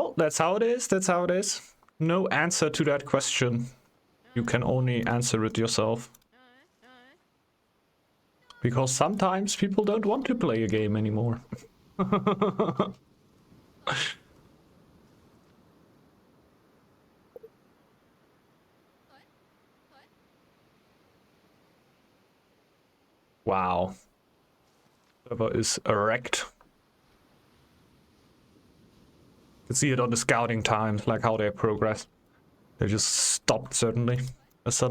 Well, that's how it is. That's how it is. No answer to that question. You can only answer it yourself. Because sometimes people don't want to play a game anymore. Wow. Server is wrecked. You can see it on the scouting times, like how they progress. They just stopped suddenly. So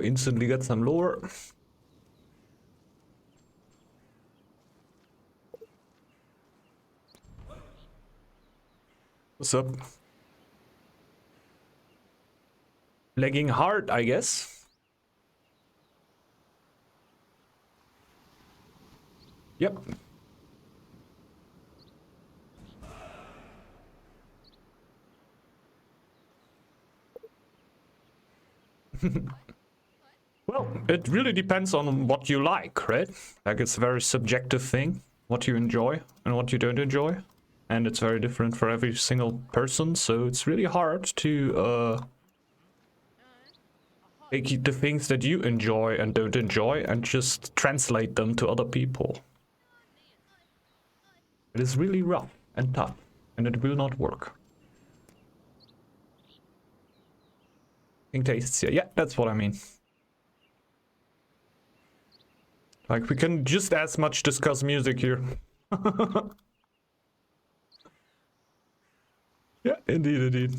instantly get some lore. What's up? Lagging hard, I guess. Yep. Well, it really depends on what you like, right? Like, it's a very subjective thing, what you enjoy and what you don't enjoy. And it's very different for every single person, so it's really hard to take the things that you enjoy and don't enjoy and just translate them to other people. It is really rough and tough, and it will not work. Tastes, yeah, that's what I mean. Like, we can just as much discuss music here. Yeah, indeed.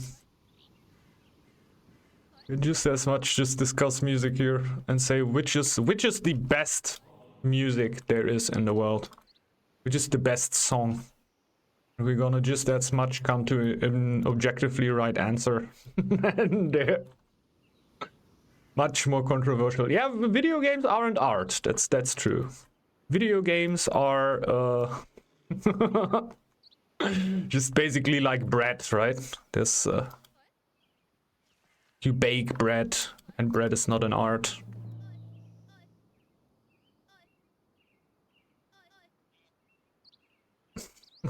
Just as much just discuss music here and say which is the best music there is in the world. Which is the best song. We're gonna just as much come to an objectively right answer. And they're much more controversial. Yeah, video games aren't art. That's true. Video games are just basically like bread, right? There's you bake bread, and bread is not an art.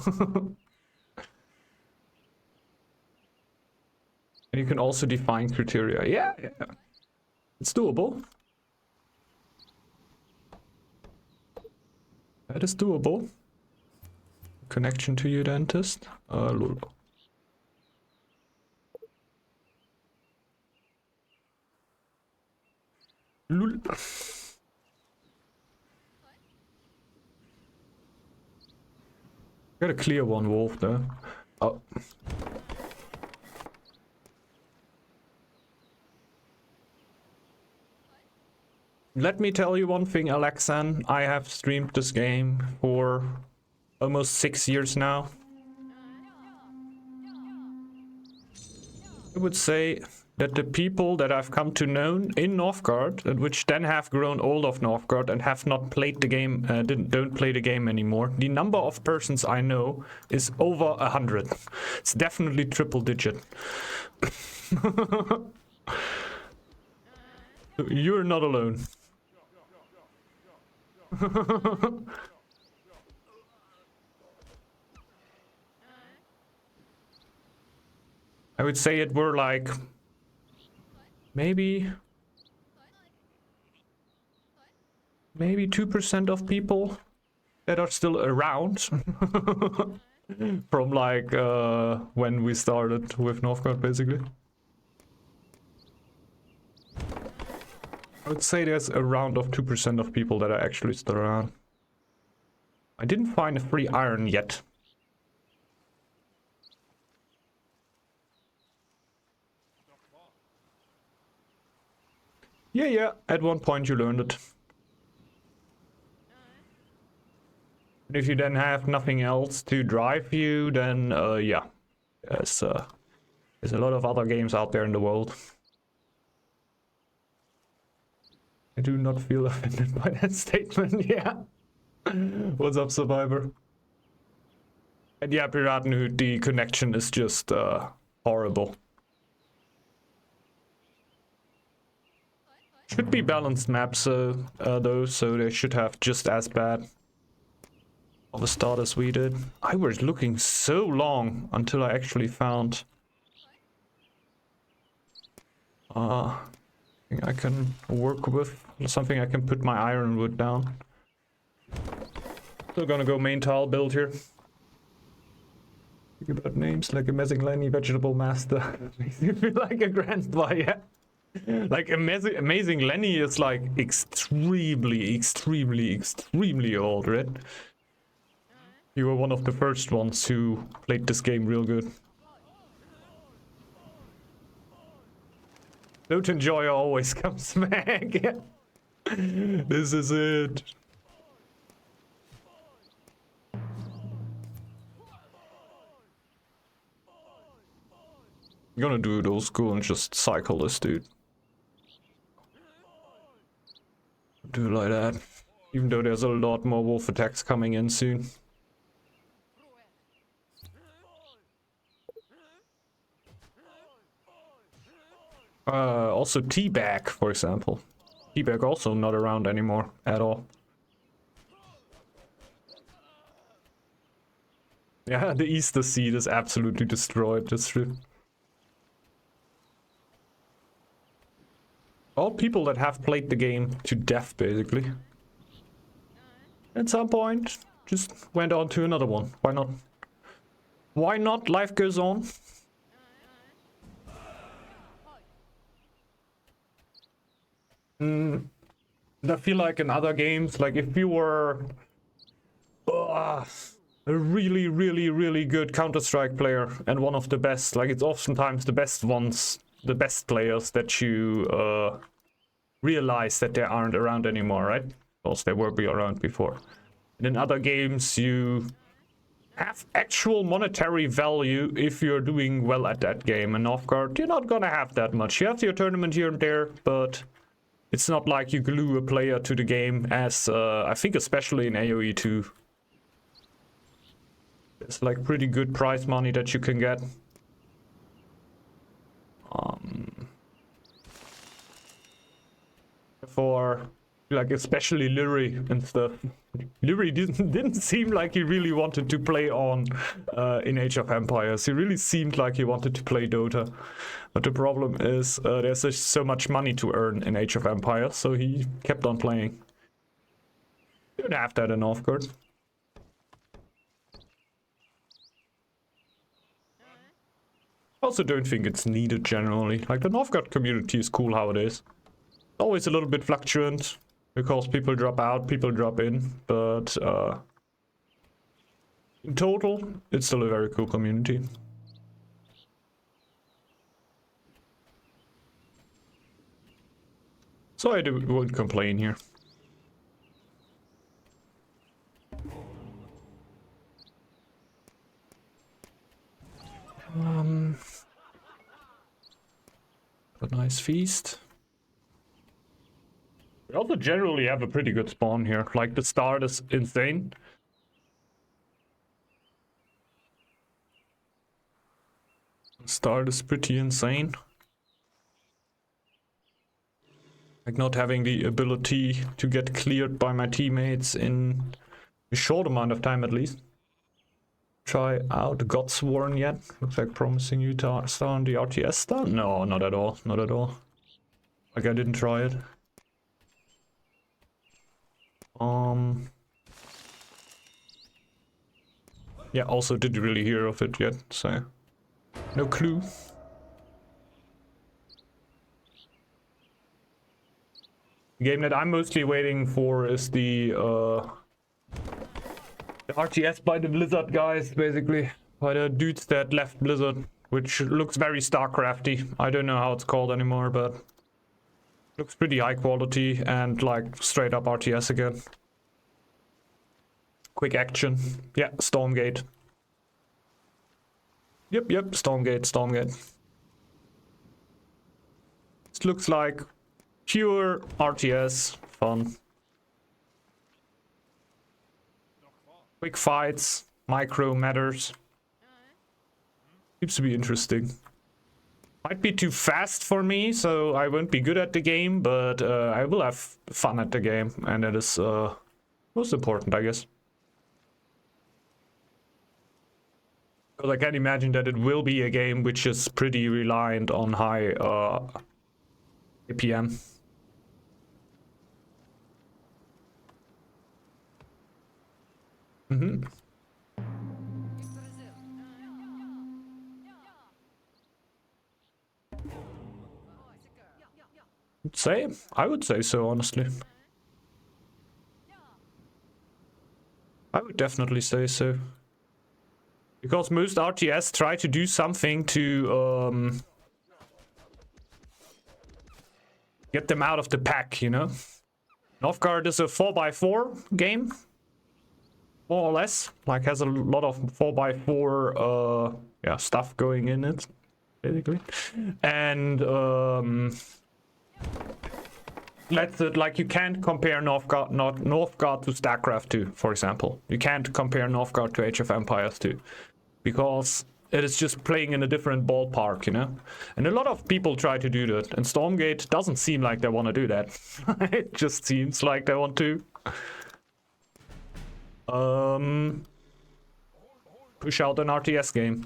And you can also define criteria. Yeah. It's doable. That is doable. Connection to your dentist. Lol. Lul. Got a clear one, Wolf, though. Oh. Let me tell you one thing, Alexan. I have streamed this game for almost 6 years now. I would say that the people that I've come to know in Northgard, and which then have grown old of Northgard and have not played the game, don't play the game anymore, the number of persons I know is over 100. It's definitely triple digit. You're not alone. I would say it were like maybe 2% of people that are still around from like when we started with Northgard, basically. I would say there's around of 2% of people that are actually still around. I didn't find a free iron yet. Yeah, at one point you learned it. If you then have nothing else to drive you, then yeah, there's a lot of other games out there in the world. I do not feel offended by that statement, yeah. What's up, Survivor? And yeah, Piratenhood, the connection is just horrible. Should be balanced maps though, so they should have just as bad of a start as we did. I was looking so long until I actually found thing I can work with, something I can put my ironwood down. Still gonna go main tile build here. Think about names like Amazing Lenny, Vegetable Master. Makes you feel like a grandpa, yeah. Like Amazing Lenny is like extremely old, right? You were one of the first ones who played this game real good. Don't enjoy always comes back. This is it. I'm gonna do it old school and just cycle this dude. Do it like that. Even though there's a lot more wolf attacks coming in soon. Also Teabag, for example. Teabag also not around anymore at all. Yeah, the Easter seed is absolutely destroyed, that's true. All people that have played the game to death, basically. At some point, just went on to another one. Why not? Why not? Life goes on. I feel like in other games, like if you were a really good Counter-Strike player and one of the best, like it's oftentimes the best ones, the best players that you realize that they aren't around anymore, right? Because they were around before. And in other games, you have actual monetary value if you're doing well at that game. And Northgard, you're not gonna have that much. You have your tournament here and there, but it's not like you glue a player to the game as, I think especially in AoE 2. It's like pretty good prize money that you can get. For like especially Lyri and stuff. Lyri didn't seem like he really wanted to play on in Age of Empires. He really seemed like he wanted to play Dota. But the problem is there's just so much money to earn in Age of Empires, so he kept on playing. You don't have that in Northgard. Also don't think it's needed generally. Like the Northgard community is cool how it is. Always a little bit fluctuant because people drop out, people drop in, but in total, it's still a very cool community. So I won't complain here. A nice feast. We also generally have a pretty good spawn here. Like the start is insane. The start is pretty insane. Like not having the ability to get cleared by my teammates in a short amount of time at least. Try out Godsworn yet? Looks like promising you to start on the RTS start? No, not at all. Not at all. Like I didn't try it. Yeah, also didn't really hear of it yet, so no clue. The game that I'm mostly waiting for is the RTS by the Blizzard guys, basically. By the dudes that left Blizzard, which looks very StarCrafty. I don't know how it's called anymore, but looks pretty high quality and like straight up RTS again. Quick action. Yeah, Stormgate. Yep, Stormgate. This looks like pure RTS fun. Quick fights, micro matters. Seems to be interesting. Might be too fast for me, so I won't be good at the game, but I will have fun at the game, and that is most important, I guess. Because I can imagine that it will be a game which is pretty reliant on high APM. I would say so, honestly. I would definitely say so. Because most RTS try to do something to get them out of the pack, you know? Northgard is a 4x4 game, more or less. Like, has a lot of 4x4 yeah, stuff going in it, basically. And let's like, you can't compare Northgard to StarCraft 2, for example. You can't compare Northgard to Age of Empires 2, because it is just playing in a different ballpark, you know? And a lot of people try to do that, and Stormgate doesn't seem like they want to do that. It just seems like they want to push out an RTS game,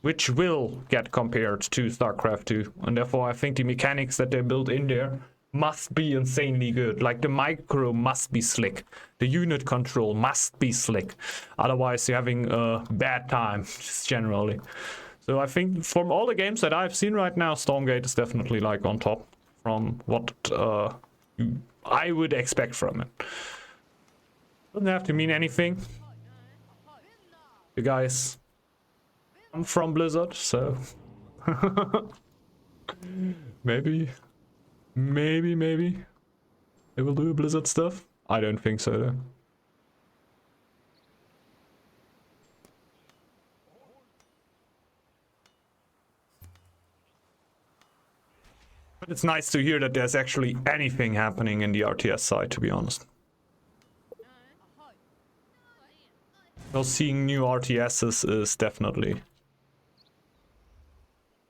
which will get compared to StarCraft 2, and therefore I think the mechanics that they built in there must be insanely good. Like, the micro must be slick, the unit control must be slick, otherwise you're having a bad time, just generally. So I think from all the games that I've seen right now, Stormgate is definitely like on top from what I would expect from it. Doesn't have to mean anything. The guys come from Blizzard, so maybe they will do Blizzard stuff. I don't think so, though. But it's nice to hear that there's actually anything happening in the RTS side, to be honest. Well, seeing new RTSs is definitely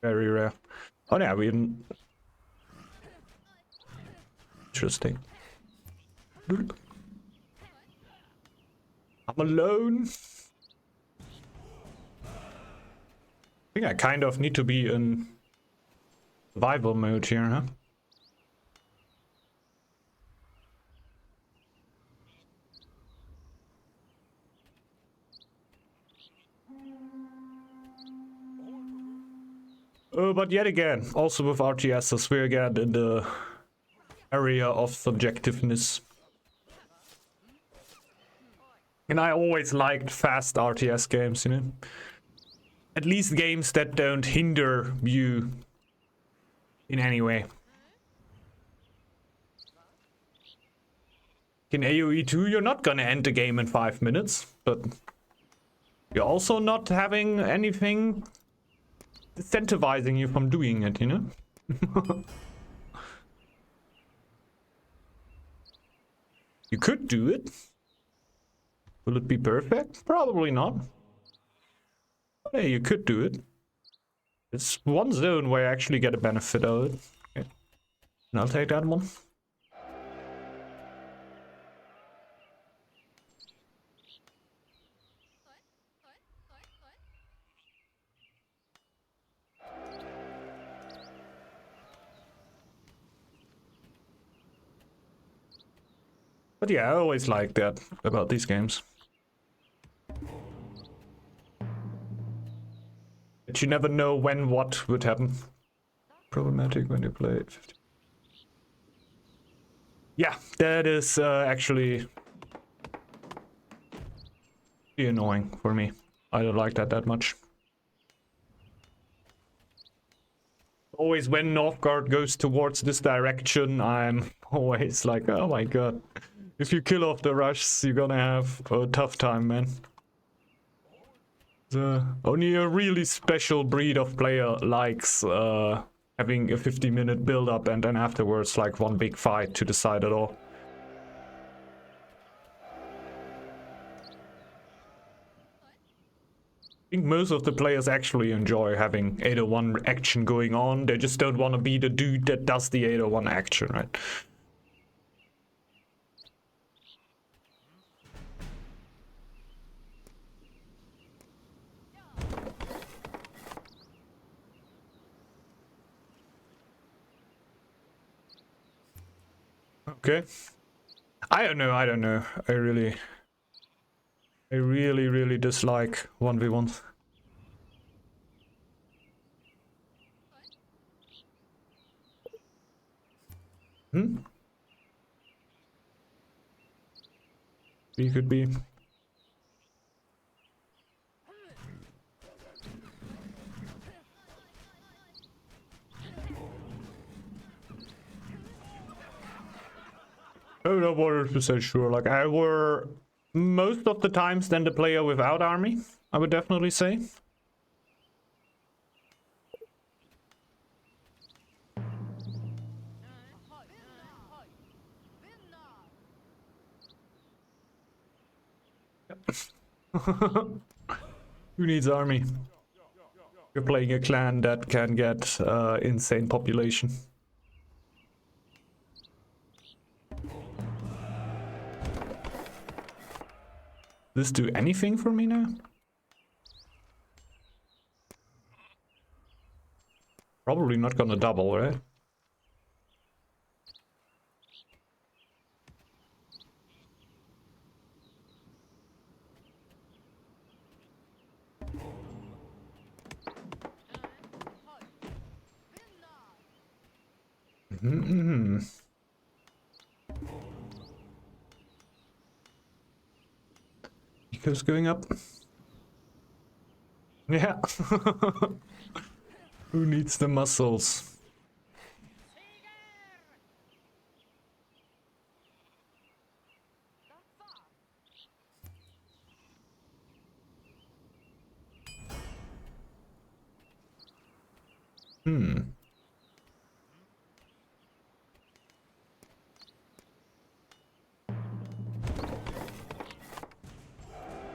very rare. Oh yeah, we didn't. Interesting. I'm alone. I think I kind of need to be in survival mode here, huh? But yet again, also with RTSs, we're again in the area of subjectiveness. And I always liked fast RTS games, you know? At least games that don't hinder you in any way. In AoE 2, you're not gonna end the game in 5 minutes, but you're also not having anything incentivizing you from doing it, you know? You could do it. Will it be perfect? Probably not. But hey, you could do it. It's one zone where I actually get a benefit out of it. Okay. And I'll take that one. But yeah, I always like that about these games. But you never know when what would happen. Problematic when you play 50. Yeah, that is actually pretty annoying for me. I don't like that much. Always when Northgard goes towards this direction, I'm always like, oh my god. If you kill off the rushes, you're gonna have a tough time, man. Only a really special breed of player likes having a 50-minute build-up and then afterwards like one big fight to decide it all. think most of the players actually enjoy having 801 action going on. They just don't want to be the dude that does the 801 action, right? Okay. I don't know. I really dislike 1v1s. He could be. I'm not 100% sure. Like, I were most of the times then the player without army, I would definitely say. Who needs army? You're playing a clan that can get insane population. This do anything for me now? Probably not gonna double, right? Eco's going up. Yeah. Who needs the muscles?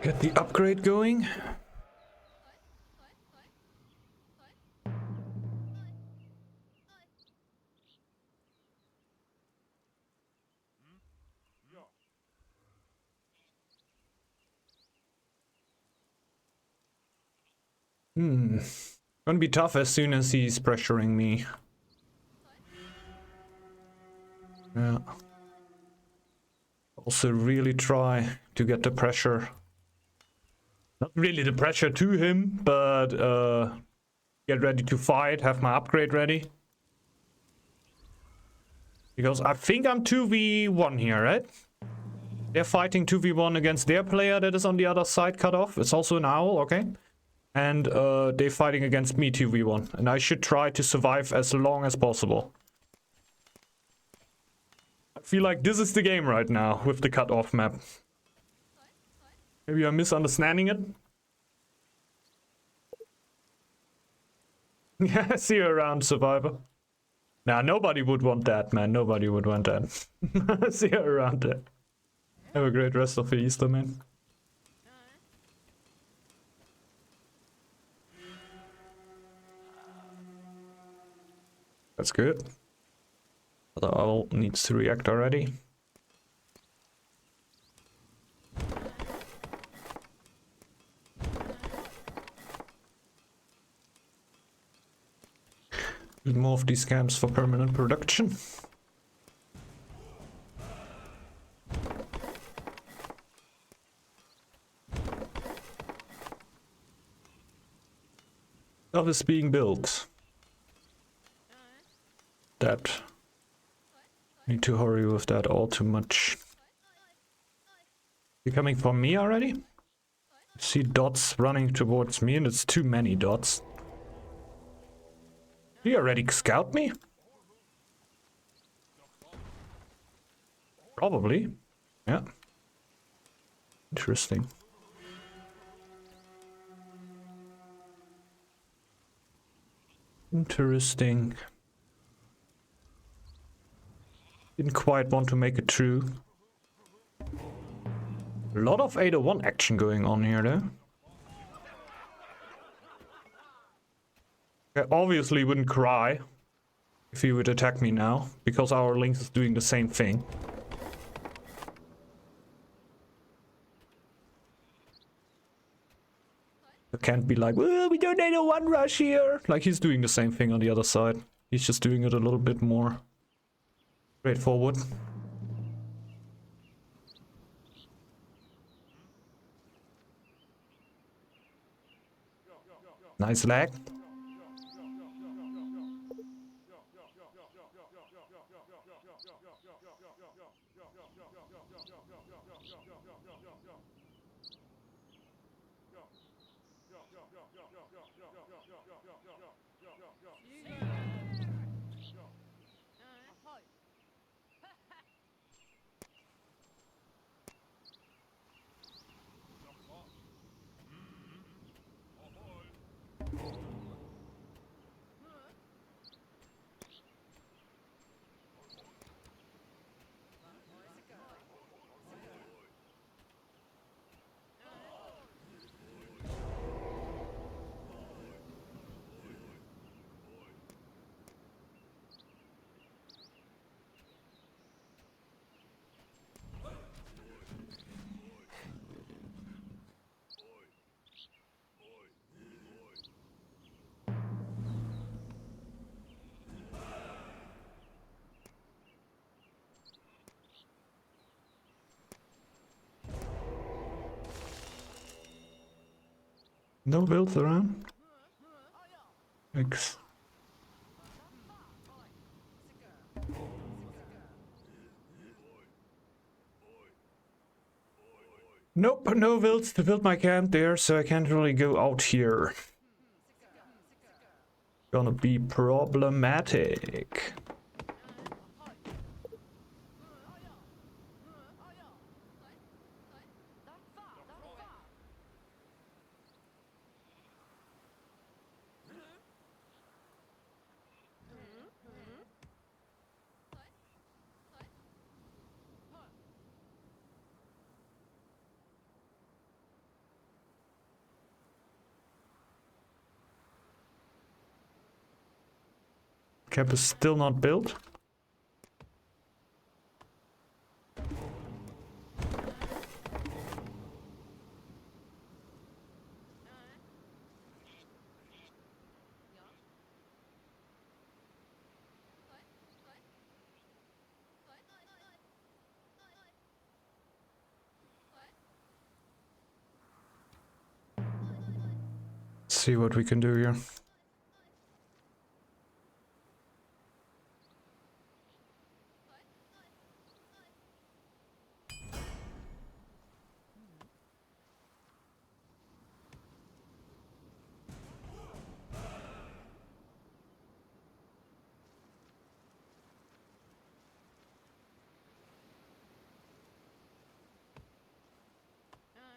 Get the upgrade going. Gonna be tough as soon as he's pressuring me. Yeah. Also really try to get the pressure. Not really the pressure to him, but get ready to fight, have my upgrade ready. Because I think I'm 2v1 here, right? They're fighting 2v1 against their player that is on the other side cut off. It's also an owl, okay? And they're fighting against me 2v1. And I should try to survive as long as possible. I feel like this is the game right now with the cut-off map. Maybe I'm misunderstanding it. Yeah, see you around, Survivor. Nah, nobody would want that, man. Nobody would want that. See you around there. Have a great rest of the Easter, man. That's good. The owl needs to react already. More of these camps for permanent production. Stuff is being built. That. Need to hurry with that all too much. You coming for me already? I see dots running towards me and it's too many dots. Do you already scout me? Probably. Yeah. Interesting. Interesting. Didn't quite want to make it true. A lot of 801 action going on here though. I obviously wouldn't cry if he would attack me now, because our Lynx is doing the same thing. You can't be like, well, we don't need a one rush here. Like, he's doing the same thing on the other side. He's just doing it a little bit more straightforward. Nice lag. No builds around? Thanks. Nope, no builds to build my camp there, so I can't really go out here. Gonna be problematic. Camp is still not built. Let's see what we can do here.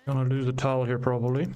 Gonna lose a tile here probably.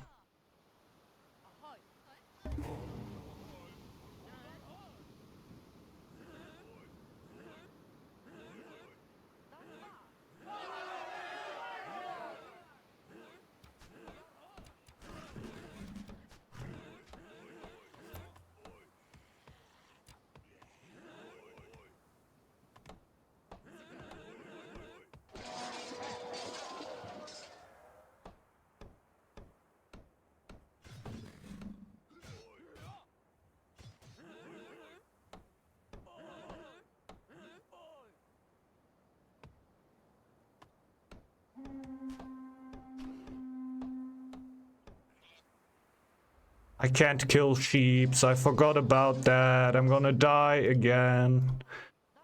I can't kill sheeps. I forgot about that. I'm gonna die again.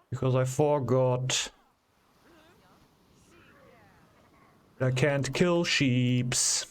Because I forgot. I can't kill sheeps.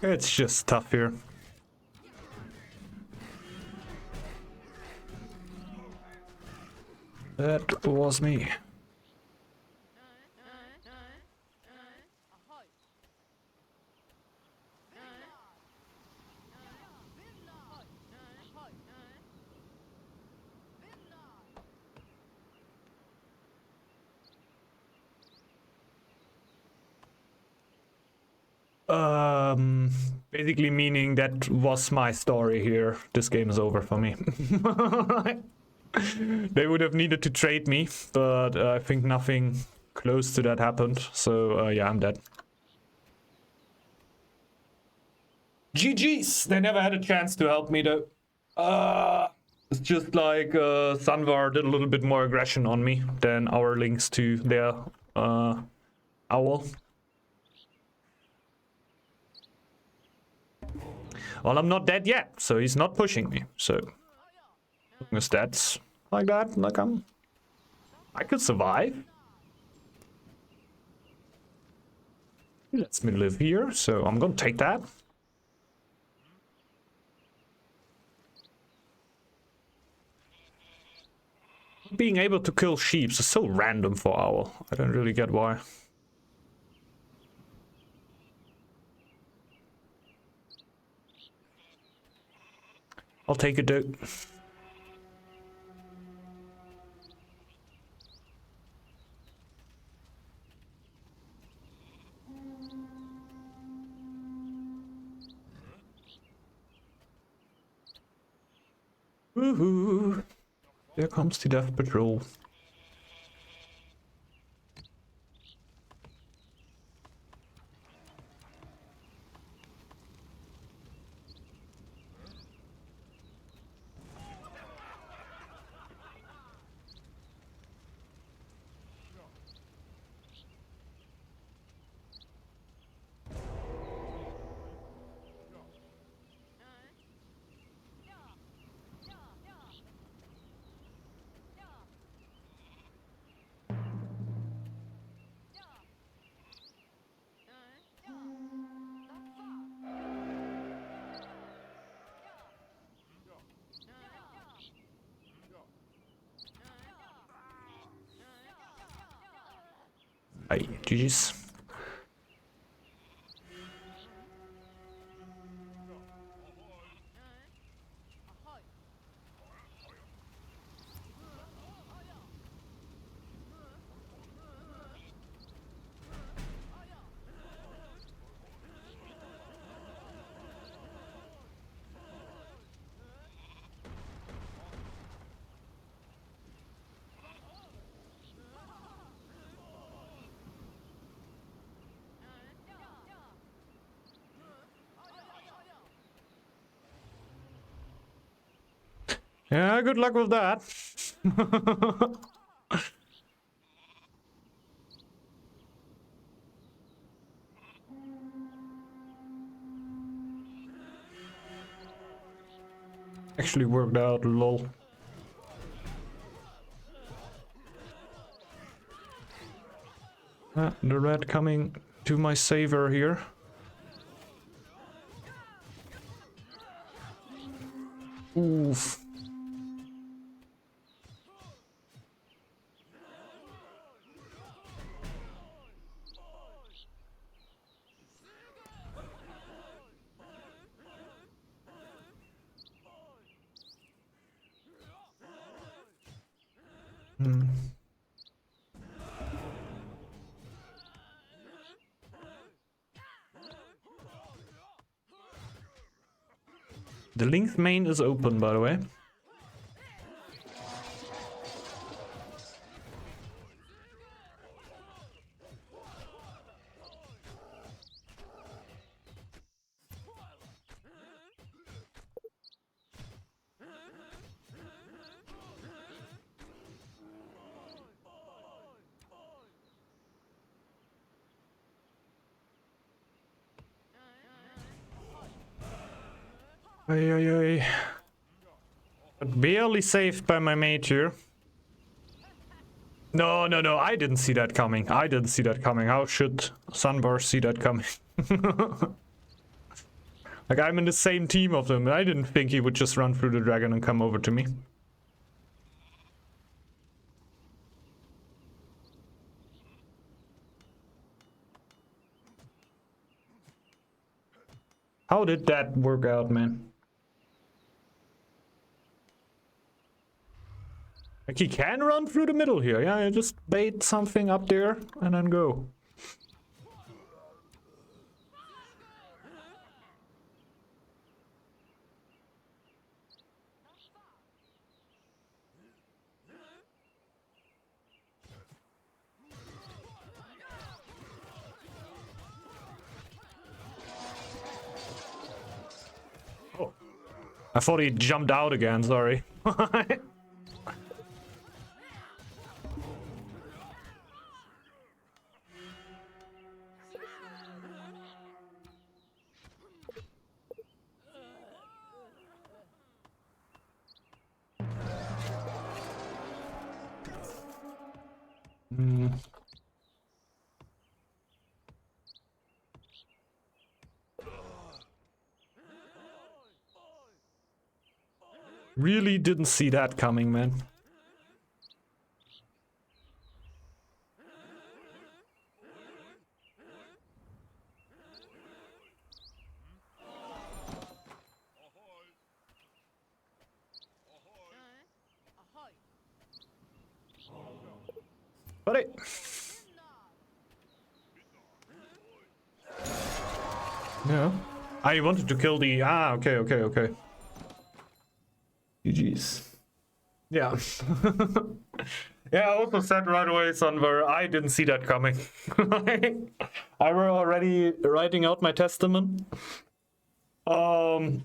It's just tough here. That was me. Basically meaning that was my story here. This game is over for me. They would have needed to trade me, but I think nothing close to that happened. So yeah, I'm dead. GG's! They never had a chance to help me though. It's just like Sunvar did a little bit more aggression on me than our links to their owl. Well, I'm not dead yet, so he's not pushing me. So, stats like that, like I could survive. He lets me live here, so I'm gonna take that. Being able to kill sheep is so random for Owl. I don't really get why. I'll take it though. Woohoo! There comes the Death Patrol. Hey, GG's. Yeah, good luck with that. Actually worked out, lol. The red coming to my saver here. Oof. The length main is open, by the way. Ay. But barely saved by my mate here. No, I didn't see that coming. How should Sunburst see that coming? Like, I'm in the same team of them, and I didn't think he would just run through the dragon and come over to me. How did that work out, man? Like, he can run through the middle here. Yeah, you just bait something up there and then go. Oh, I thought he jumped out again, sorry. Really didn't see that coming, man. Buddy. Yeah. I wanted to kill the... Ah, okay. GG's. Yeah. Yeah, I also said right away, Sunver, I didn't see that coming. I were already writing out my testament. Okay,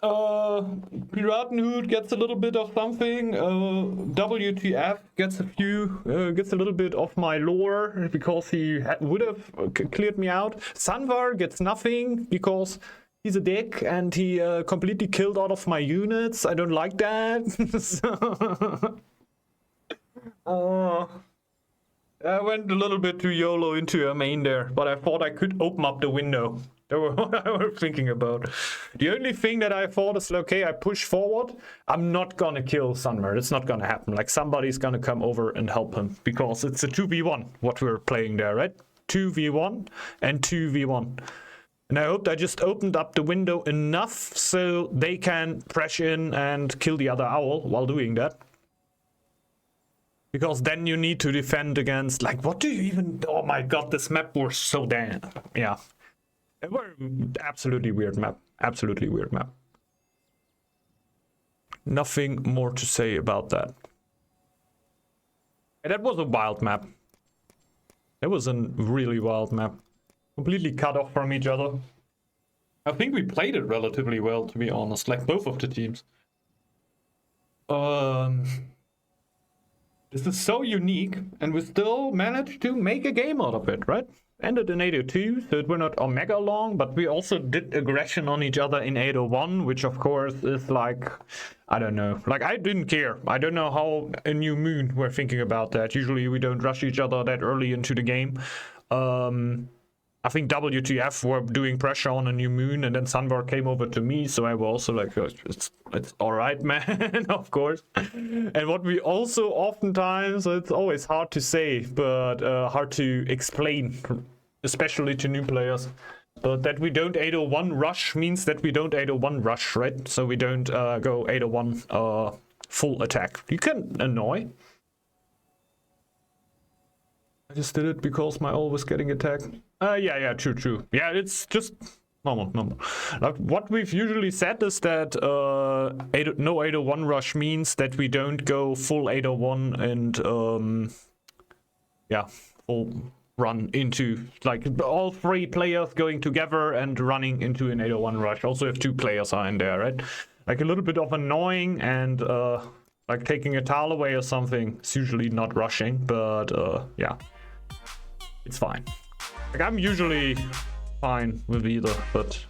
Piratenhood gets a little bit of something. WTF gets gets a little bit of my lore because he would have cleared me out. Sunvar gets nothing because he's a dick and he completely killed all of my units. I don't like that. I went a little bit too YOLO into a main there, but I thought I could open up the window. That's what I was thinking about. The only thing that I thought is, okay, I push forward. I'm not gonna kill Sunmer. It's not gonna happen. Like, somebody's gonna come over and help him because it's a 2v1 what we're playing there, right? 2v1 and 2v1. And I hoped I just opened up the window enough so they can press in and kill the other owl while doing that. Because then you need to defend against, like, what do you even... Oh my god, this map was so damn... Yeah. It was absolutely weird map. Absolutely weird map. Nothing more to say about that. And that was a wild map. That was a really wild map. Completely cut off from each other. I think we played it relatively well, to be honest. Like, both of the teams. This is so unique, and we still managed to make a game out of it, right? Ended in 802, so it were not omega long, but we also did aggression on each other in 801, which of course is like, I don't know. Like, I didn't care. I don't know how a New Moon were thinking about that. Usually we don't rush each other that early into the game. I think WTF were doing pressure on a New Moon, and then Sunbar came over to me, so I was also like, oh, it's alright, man, of course. And what we also oftentimes, it's always hard to say, but hard to explain, especially to new players. But that we don't 801 rush means that we don't 801 rush, right? So we don't go 801 full attack. You can annoy. I just did it because my ult was getting attacked. Yeah, true. Yeah, it's just normal. Like, what we've usually said is that no 801 rush means that we don't go full 801 and yeah, full run into, like, all three players going together and running into an 801 rush. Also, if two players are in there, right? Like, a little bit of annoying and like taking a tile away or something. It's usually not rushing, but yeah, it's fine. Like, I'm usually fine with either, but